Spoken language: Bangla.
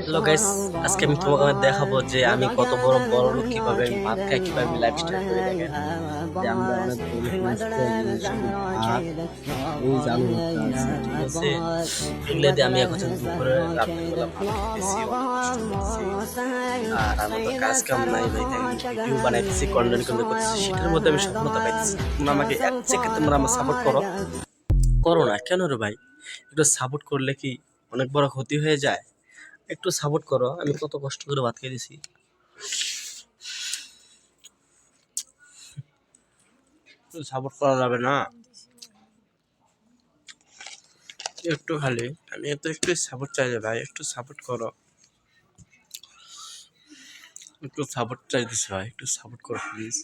হ্যালো গাইস, আজকে আমি তোমাকে দেখাবো যে আমি কত বড় বড় লোক, কিভাবে আমি ভাত খাই, কিভাবে আমি লাইফস্টাইল করে। দেখেন যে আমরা অনেক গরিব মানুষ, তো এই শুধু ভাত, এই যে আলু ভর্তা আছে, ঠিক আছে, এগুলো দিয়ে আমি এখন দুপুরে রাতের বেলা ভাত খাইতেছি, অনেক কষ্ট করতেছি। আর আমার তো কাজ কাম নাই ভাই, তাই আমি ভিডিও বানাইতেছি, কন্টেন্ট ক্রিয়েট করতেছি, সেটার মধ্যে আমি সফলতা পাইতেছি। তোমরা আমাকে এক সেকেন্ড তোমরা আমার সাপোর্ট করো, করো না কেন রে ভাই? একটু সাপোর্ট করলে কি অনেক বড় ক্ষতি হয়ে যায়? একটু সাপোর্ট করো, আমি কত কষ্ট করে ভাত খেয়েছি। সাপোর্ট করা যাবে না? একটু খালি আমি এত একটু সাপোর্ট চাইলে ভাই, একটু সাপোর্ট করো, একটু সাপোর্ট চাইতেছি ভাই, একটু সাপোর্ট করো প্লিজ।